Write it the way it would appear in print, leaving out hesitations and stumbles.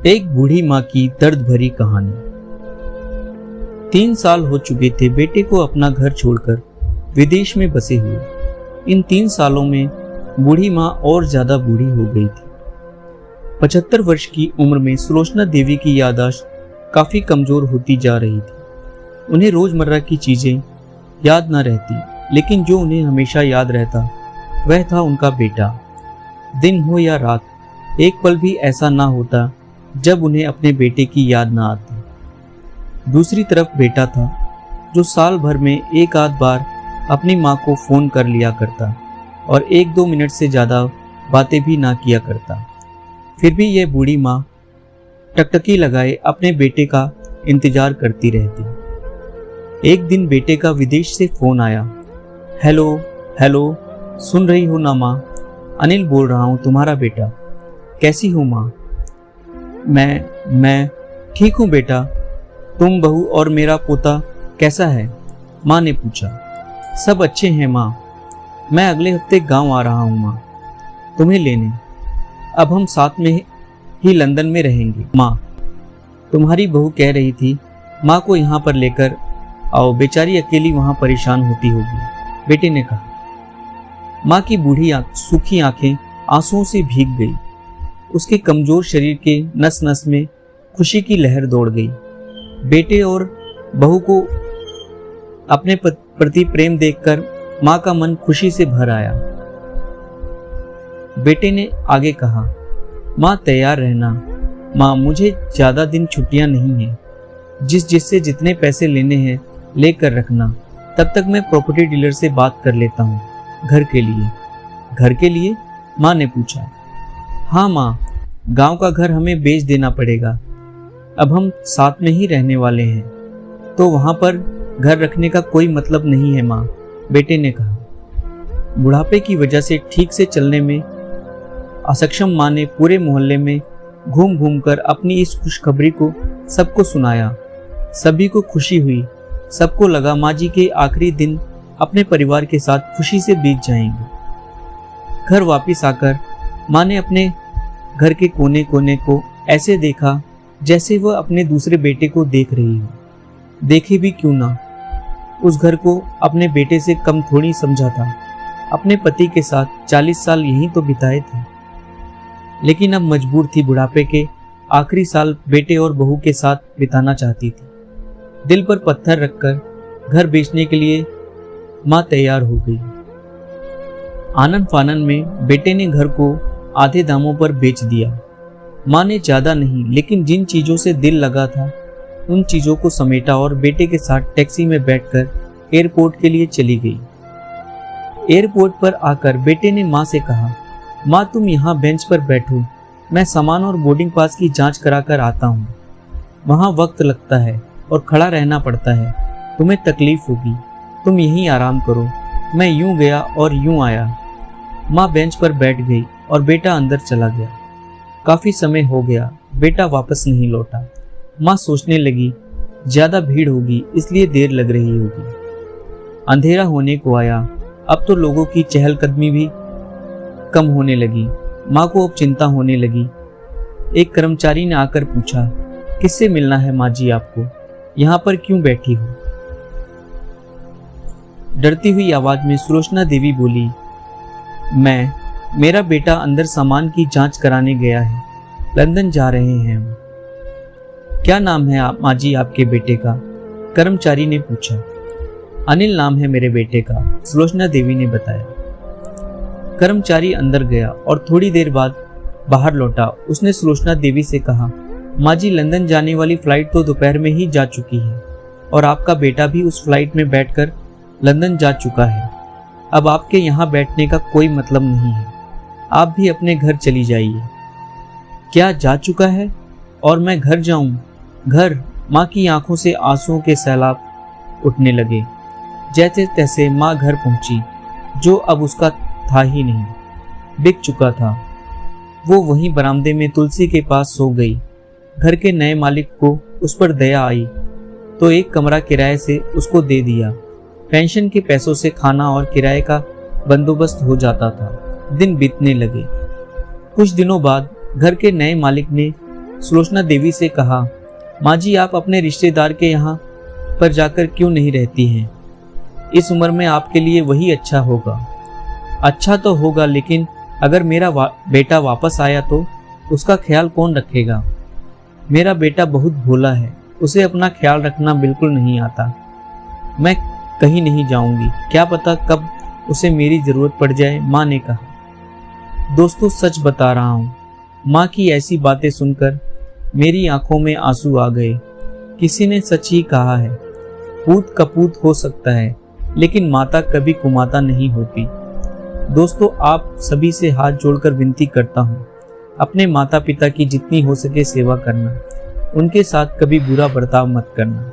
एक बूढ़ी माँ की दर्द भरी कहानी। 3 साल हो चुके थे बेटे को अपना घर छोड़कर विदेश में बसे हुए। इन 3 सालों में बूढ़ी माँ और ज्यादा बूढ़ी हो गई थी। 75 वर्ष की उम्र में सुलोचना देवी की याददाश्त काफी कमजोर होती जा रही थी। उन्हें रोजमर्रा की चीजें याद न रहती, लेकिन जो उन्हें हमेशा याद रहता वह था उनका बेटा। दिन हो या रात, एक पल भी ऐसा ना होता जब उन्हें अपने बेटे की याद ना आती। दूसरी तरफ बेटा था जो साल भर में एक आध बार अपनी माँ को फोन कर लिया करता और 1-2 मिनट से ज़्यादा बातें भी ना किया करता। फिर भी यह बूढ़ी माँ टकटकी लगाए अपने बेटे का इंतजार करती रहती। एक दिन बेटे का विदेश से फोन आया। हेलो हेलो, सुन रही हो ना माँ? अनिल बोल रहा हूँ, तुम्हारा बेटा। कैसी हो माँ? मैं ठीक हूँ बेटा। तुम, बहू और मेरा पोता कैसा है? माँ ने पूछा। सब अच्छे हैं माँ। मैं अगले हफ्ते गांव आ रहा हूँ माँ, तुम्हें लेने। अब हम साथ में ही लंदन में रहेंगे माँ। तुम्हारी बहू कह रही थी माँ को यहाँ पर लेकर आओ, बेचारी अकेली वहाँ परेशान होती होगी, बेटे ने कहा। माँ की बूढ़ी सूखी आंखें आंसुओं से भीग गई। उसके कमजोर शरीर के नस नस में खुशी की लहर दौड़ गई। बेटे और बहू को अपने प्रति प्रेम देखकर माँ का मन खुशी से भर आया। बेटे ने आगे कहा, माँ तैयार रहना। माँ, मुझे ज्यादा दिन छुट्टियां नहीं हैं। जिससे जितने पैसे लेने हैं लेकर रखना। तब तक मैं प्रॉपर्टी डीलर से बात कर लेता हूँ घर के लिए। घर के लिए? माँ ने पूछा। हाँ माँ, गांव का घर हमें बेच देना पड़ेगा। अब हम साथ में ही रहने वाले हैं, तो वहां पर घर रखने का कोई मतलब नहीं है माँ, बेटे ने कहा। बुढ़ापे की वजह से ठीक से चलने में असक्षम माँ ने पूरे मोहल्ले में घूम घूम कर अपनी इस खुशखबरी को सबको सुनाया। सभी को खुशी हुई। सबको लगा माँ जी के आखिरी दिन अपने परिवार के साथ खुशी से बीत जाएंगे। घर वापिस आकर माँ ने अपने घर के कोने कोने को ऐसे देखा जैसे वह अपने दूसरे बेटे को देख रही हो। देखे भी क्यों ना, उस घर को अपने बेटे से कम थोड़ी समझा था। अपने पति के साथ 40 साल यहीं तो बिताए थे, लेकिन अब मजबूर थी बुढ़ापे के आखिरी साल बेटे और बहू के साथ बिताना चाहती थी। दिल पर पत्थर रखकर घर बेचने के लिए माँ तैयार हो गई। आनन फानन में बेटे ने घर को आधे दामों पर बेच दिया। माँ ने ज्यादा नहीं, लेकिन जिन चीजों से दिल लगा था उन चीजों को समेटा और बेटे के साथ टैक्सी में बैठकर एयरपोर्ट के लिए चली गई। एयरपोर्ट पर आकर बेटे ने माँ से कहा, माँ तुम यहाँ बेंच पर बैठो, मैं सामान और बोर्डिंग पास की जांच कराकर आता हूँ। वहाँ वक्त लगता है और खड़ा रहना पड़ता है, तुम्हें तकलीफ होगी, तुम यहीं आराम करो। मैं यूं गया और यूं आया। माँ बेंच पर बैठ गई और बेटा अंदर चला गया। काफी समय हो गया, बेटा वापस नहीं लौटा। माँ सोचने लगी ज्यादा भीड़ होगी इसलिए देर लग रही होगी। अंधेरा होने को आया। अब तो लोगों की चहलकदमी भी कम होने लगी। माँ को अब चिंता होने लगी। एक कर्मचारी ने आकर पूछा, किससे मिलना है माँ जी आपको? यहाँ पर क्यों बैठी हो? डरती हुई आवाज में सुलोचना देवी बोली, मेरा बेटा अंदर सामान की जांच कराने गया है, लंदन जा रहे हैं हम। क्या नाम है माँ जी आपके बेटे का? कर्मचारी ने पूछा। अनिल नाम है मेरे बेटे का, सुलोचना देवी ने बताया। कर्मचारी अंदर गया और थोड़ी देर बाद बाहर लौटा। उसने सुलोचना देवी से कहा, माँ जी लंदन जाने वाली फ्लाइट तो दोपहर में ही जा चुकी है और आपका बेटा भी उस फ्लाइट में बैठकर लंदन जा चुका है। अब आपके यहाँ बैठने का कोई मतलब नहीं है, आप भी अपने घर चली जाइए। क्या जा चुका है और मैं घर जाऊं? घर? माँ की आंखों से आंसुओं के सैलाब उठने लगे। जैसे तैसे माँ घर पहुंची, जो अब उसका था ही नहीं, बिक चुका था। वो वहीं बरामदे में तुलसी के पास सो गई। घर के नए मालिक को उस पर दया आई तो एक कमरा किराए से उसको दे दिया। पेंशन के पैसों से खाना और किराए का बंदोबस्त हो जाता था। दिन बीतने लगे। कुछ दिनों बाद घर के नए मालिक ने सुलोचना देवी से कहा, माँ जी आप अपने रिश्तेदार के यहाँ पर जाकर क्यों नहीं रहती हैं? इस उम्र में आपके लिए वही अच्छा होगा। अच्छा तो होगा, लेकिन अगर मेरा बेटा वापस आया तो उसका ख्याल कौन रखेगा? मेरा बेटा बहुत भोला है, उसे अपना ख्याल रखना बिल्कुल नहीं आता। मैं कहीं नहीं जाऊंगी, क्या पता कब उसे मेरी जरूरत पड़ जाए, माँ ने कहा। दोस्तों सच बता रहा हूँ, माँ की ऐसी बातें सुनकर मेरी आंखों में आंसू आ गए। किसी ने सच ही कहा है, पूत कपूत हो सकता है लेकिन माता कभी कुमाता नहीं होती। दोस्तों आप सभी से हाथ जोड़कर विनती करता हूँ, अपने माता पिता की जितनी हो सके सेवा करना, उनके साथ कभी बुरा बर्ताव मत करना।